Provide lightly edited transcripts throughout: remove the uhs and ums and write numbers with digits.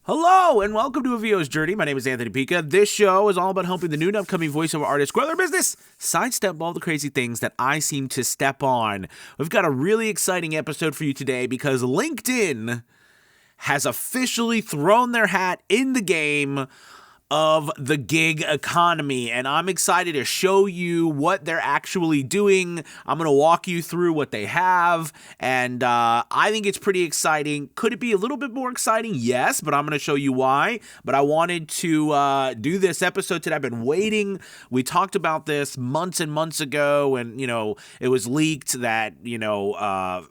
Hello and welcome to A VO's Journey. My name is Anthony Pica. This show is all about helping the new and upcoming voiceover artists grow their business, sidestep all the crazy things that I seem to step on. We've got a really exciting episode for you today because LinkedIn has officially thrown their hat in the game of the gig economy, and I'm excited to show you what they're actually doing. I'm going to walk you through what they have, and I think it's pretty exciting. Could it be a little bit more exciting? Yes, but I'm going to show you why. But I wanted to do this episode today. I've been waiting. We talked about this months and months ago, and it was leaked that LinkedIn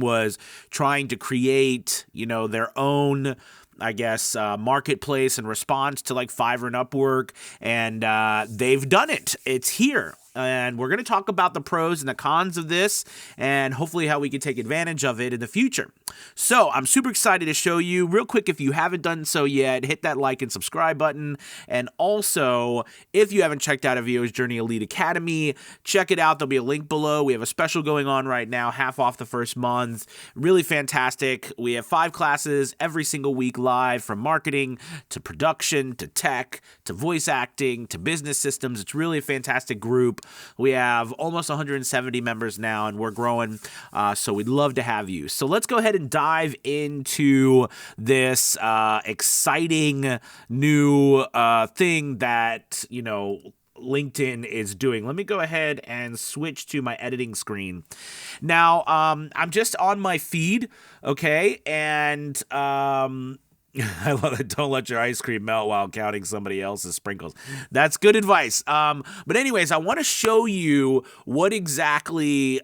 was trying to create their own marketplace in response to like Fiverr and Upwork, and they've done it. It's here. And we're going to talk about the pros and the cons of this and hopefully how we can take advantage of it in the future. So I'm super excited to show you real quick. If you haven't done so yet, hit that like and subscribe button. And also, if you haven't checked out A VO's Journey Elite Academy, check it out. There'll be a link below. We have a special going on right now, half off the first month. Really fantastic. We have 5 classes every single week live, from marketing to production to tech to voice acting to business systems. It's really a fantastic group. We have almost 170 members now, and we're growing, so we'd love to have you. So let's go ahead and dive into this exciting new thing that, LinkedIn is doing. Let me go ahead and switch to my editing screen. Now, I'm just on my feed, okay, and I love it. Don't let your ice cream melt while counting somebody else's sprinkles. That's good advice. But anyways, I want to show you what exactly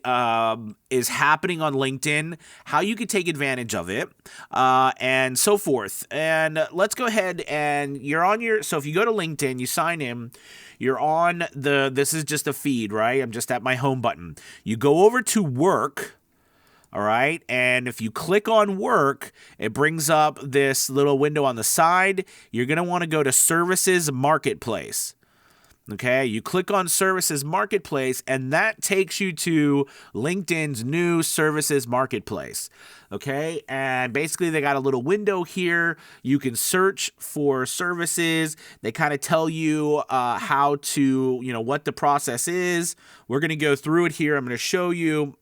is happening on LinkedIn, how you can take advantage of it, and so forth. And let's go ahead and so if you go to LinkedIn, you sign in, you're on this is just a feed, right? I'm just at my home button. You go over to work. All right, and if you click on work, it brings up this little window on the side. You're going to want to go to Services Marketplace. Okay, you click on Services Marketplace, and that takes you to LinkedIn's new Services Marketplace. Okay, and basically they got a little window here. You can search for services. They kind of tell you how to, what the process is. We're going to go through it here. I'm going to show you.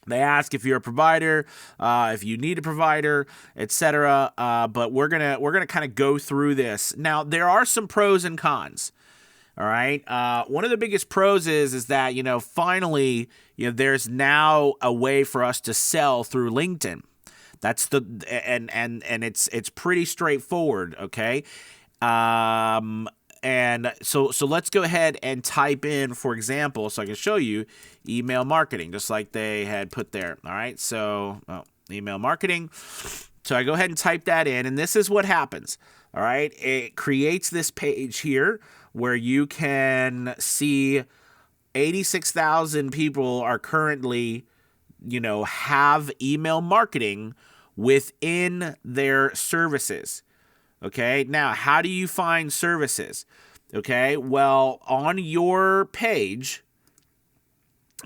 They ask if you're a provider, if you need a provider, etc. But we're gonna kind of go through this. Now, there are some pros and cons. All right. One of the biggest pros is that finally there's now a way for us to sell through LinkedIn. That's and it's pretty straightforward. Okay. And so let's go ahead and type in, for example, so I can show you email marketing, just like they had put there. All right, so email marketing. So I go ahead and type that in, and this is what happens. All right, it creates this page here where you can see 86,000 people are currently, have email marketing within their services. Okay, now how do you find services? Okay, well, on your page,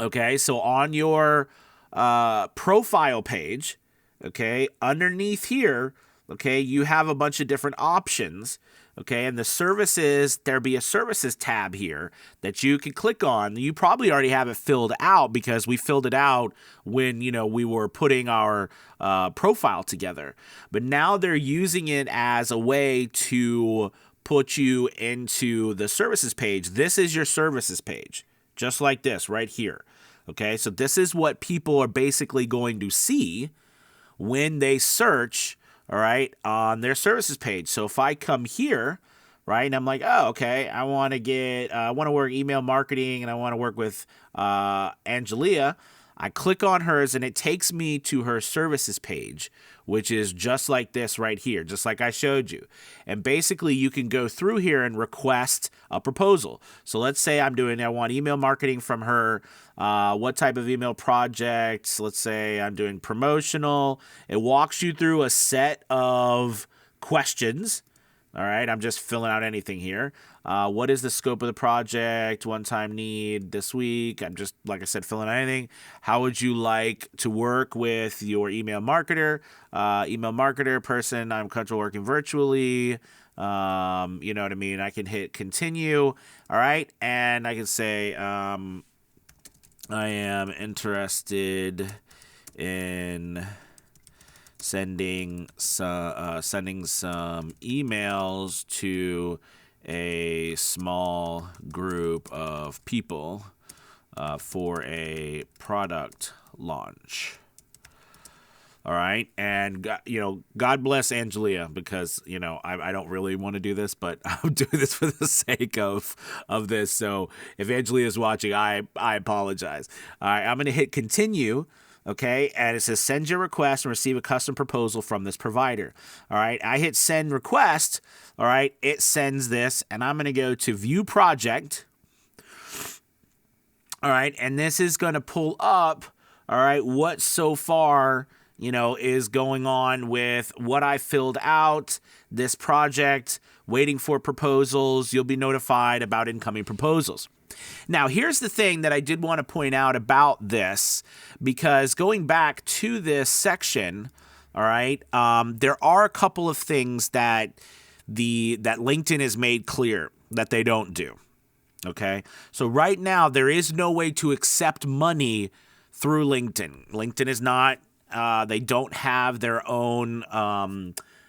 okay, so on your profile page, okay, underneath here, okay, you have a bunch of different options. Okay, and the services, there'll be a services tab here that you can click on. You probably already have it filled out because we filled it out when, we were putting our profile together. But now they're using it as a way to put you into the services page. This is your services page, just like this right here. Okay, so this is what people are basically going to see when they search, all right, on their services page. So if I come here, right, and I'm like, oh, okay, I want to work email marketing, and I want to work with Angelia. I click on hers, and it takes me to her services page, which is just like this right here, just like I showed you. And basically, you can go through here and request a proposal. So let's say I want email marketing from her. What type of email projects? Let's say I'm doing promotional. It walks you through a set of questions All right, I'm just filling out anything here. What is the scope of the project? One-time need this week. I'm just, like I said, filling out anything. How would you like to work with your email marketer? Email marketer person, I'm comfortable working virtually. You know what I mean? I can hit continue. All right, and I can say I am interested in sending some emails to a small group of people for a product launch. All right, and God bless Angelia, because I don't really want to do this, but I'm doing this for the sake of this. So if Angelia is watching, I apologize. All right, I'm going to hit continue. Okay, and it says send your request and receive a custom proposal from this provider. All right, I hit send request. All right, it sends this, and I'm going to go to view project. All right, and this is going to pull up, all right, what so far, is going on with what I filled out, this project, waiting for proposals. You'll be notified about incoming proposals. Now, here's the thing that I did want to point out about this, because going back to this section, all right, there are a couple of things that LinkedIn has made clear that they don't do. Okay, so right now there is no way to accept money through LinkedIn. LinkedIn is not. They don't have their own.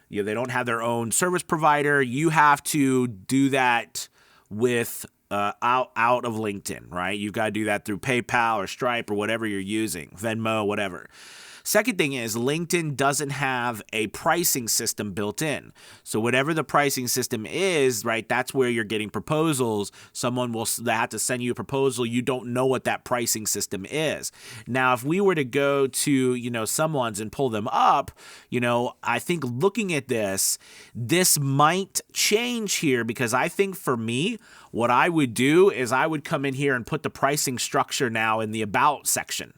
They don't have their own service provider. You have to do that with. Out of LinkedIn, right? You've got to do that through PayPal or Stripe or whatever you're using, Venmo, whatever. Second thing is LinkedIn doesn't have a pricing system built in. So whatever the pricing system is, right, that's where you're getting proposals. Someone will have to send you a proposal. You don't know what that pricing system is. Now, if we were to go to, someone's and pull them up, I think looking at this might change here, because I think for me, what I would do is I would come in here and put the pricing structure now in the about section.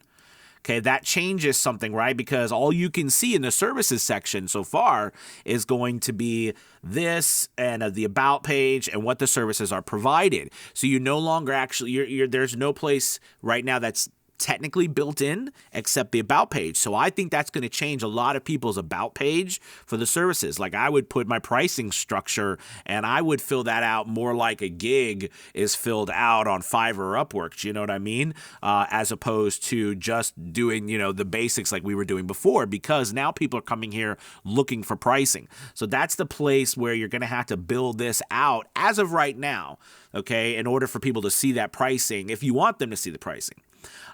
Okay, that changes something, right? Because all you can see in the services section so far is going to be this and the about page and what the services are provided. So you no longer actually, there's no place right now that's technically built in except the about page. So I think that's going to change a lot of people's about page for the services. Like I would put my pricing structure and I would fill that out more like a gig is filled out on Fiverr or Upwork. You know what I mean? As opposed to just doing, the basics like we were doing before, because now people are coming here looking for pricing. So that's the place where you're going to have to build this out as of right now. Okay. In order for people to see that pricing, if you want them to see the pricing.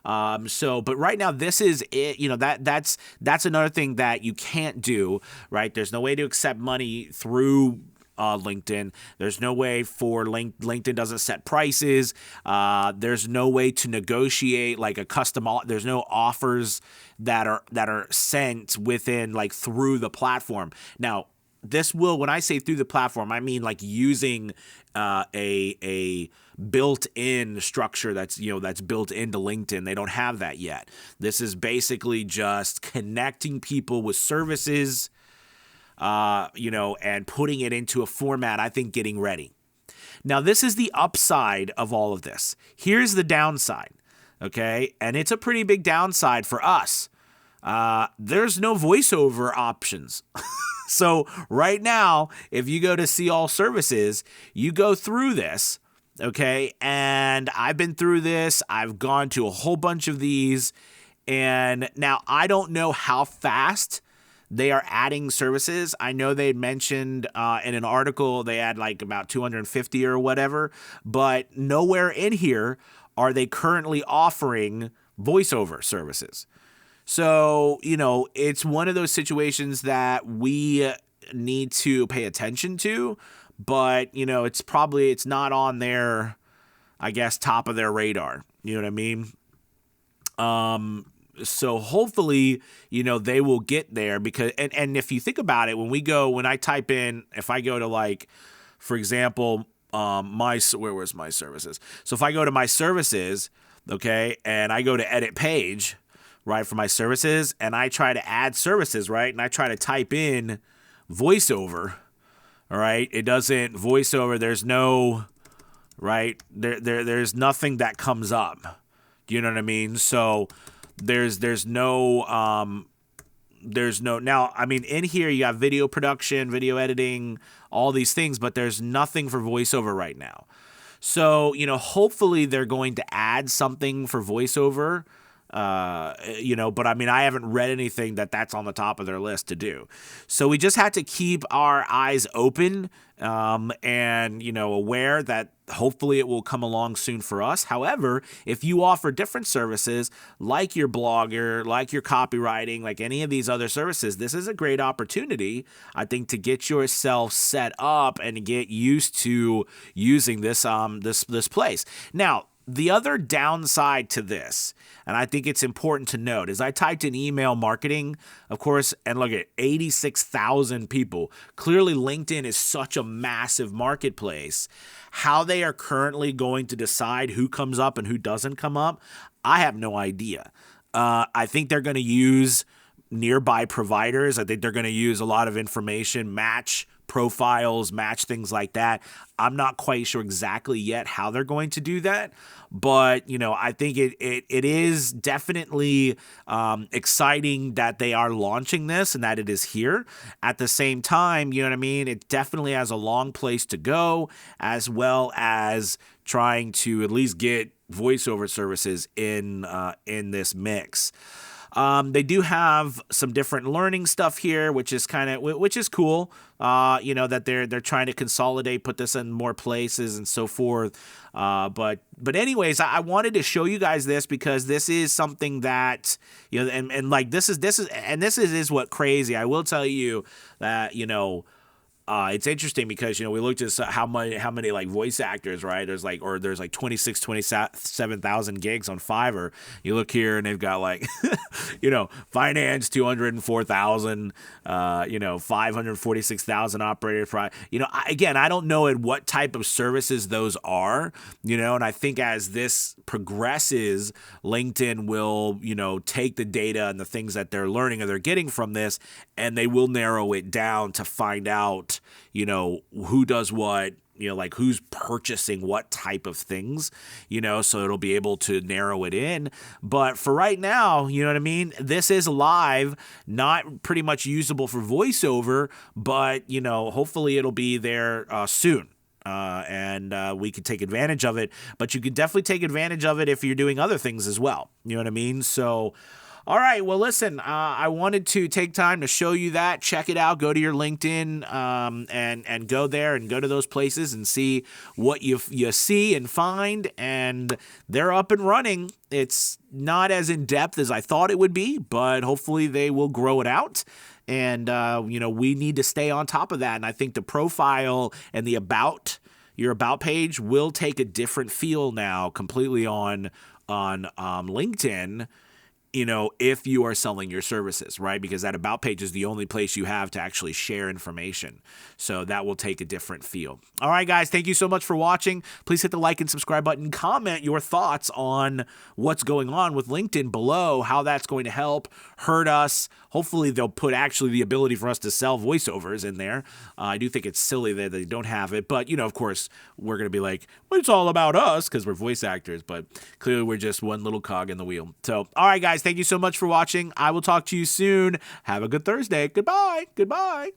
But right now this is it, that's another thing that you can't do, right? There's no way to accept money through LinkedIn. There's no way for LinkedIn doesn't set prices. There's no way to negotiate like a custom. There's no offers that are sent within like through the platform. Now, this will, when I say through the platform, I mean like using a built-in structure that's built into LinkedIn. They don't have that yet. This is basically just connecting people with services, and putting it into a format, I think, getting ready. Now, this is the upside of all of this. Here's the downside, okay? And it's a pretty big downside for us. There's no voiceover options. So right now, if you go to see all services, you go through this, okay? And I've been through this. I've gone to a whole bunch of these. And now I don't know how fast they are adding services. I know they mentioned in an article they had like about 250 or whatever, but nowhere in here are they currently offering voiceover services. So, it's one of those situations that we need to pay attention to, but, it's not on their, I guess, top of their radar. You know what I mean? So hopefully, they will get there, because, and if you think about it, when I type in, if I go to like, for example, where was my services? So if I go to my services, okay, and I go to edit page, right, for my services, and I try to add services, right, and I try to type in voiceover, All right. It doesn't voiceover. There's no, right. There's nothing that comes up. Do you know what I mean? So there's no, now, I mean, in here you got video production, video editing, all these things, but there's nothing for voiceover right now. So, hopefully they're going to add something for voiceover, but I mean, I haven't read anything that's on the top of their list to do. So we just had to keep our eyes open, and, aware that hopefully it will come along soon for us. However, if you offer different services like your blogger, like your copywriting, like any of these other services, this is a great opportunity, I think, to get yourself set up and get used to using this place. Now, the other downside to this, and I think it's important to note, is I typed in email marketing, of course, and look at 86,000 people. Clearly, LinkedIn is such a massive marketplace. How they are currently going to decide who comes up and who doesn't come up, I have no idea. I think they're going to use nearby providers. I think they're going to use a lot of information, match profiles, match things like that. I'm not quite sure exactly yet how they're going to do that, but I think it is definitely exciting that they are launching this and that it is here. At the same time, you know what I mean? It definitely has a long place to go, as well as trying to at least get voiceover services in this mix. They do have some different learning stuff here, which is cool. That they're trying to consolidate, put this in more places and so forth. But anyways, I wanted to show you guys this because this is something that, and like this is what crazy. I will tell you that, it's interesting because, we looked at how many like voice actors, right? There's like 27,000 gigs on Fiverr. You look here and they've got like, finance, 204,000, 546,000 operator. Again, I don't know at what type of services those are, and I think as this progresses, LinkedIn will, take the data and the things that they're learning or they're getting from this, and they will narrow it down to find out, who does what, like who's purchasing what type of things, so it'll be able to narrow it in. But for right now, you know what I mean? This is live, not pretty much usable for voiceover, but, hopefully it'll be there soon. And we can take advantage of it, but you can definitely take advantage of it if you're doing other things as well. You know what I mean? So, all right. Well, listen, I wanted to take time to show you that. Check it out. Go to your LinkedIn and go there and go to those places and see what you see and find. And they're up and running. It's not as in-depth as I thought it would be, but hopefully they will grow it out. And, we need to stay on top of that. And I think the profile and your about page will take a different feel now completely on LinkedIn, if you are selling your services, right? Because that about page is the only place you have to actually share information. So that will take a different feel. All right, guys, thank you so much for watching. Please hit the like and subscribe button. Comment your thoughts on what's going on with LinkedIn below, how that's going to help, hurt us. Hopefully they'll put actually the ability for us to sell voiceovers in there. I do think it's silly that they don't have it, but of course we're going to be like, well, it's all about us because we're voice actors, but clearly we're just one little cog in the wheel. So, all right, guys, thank you so much for watching. I will talk to you soon. Have a good Thursday. Goodbye. Goodbye.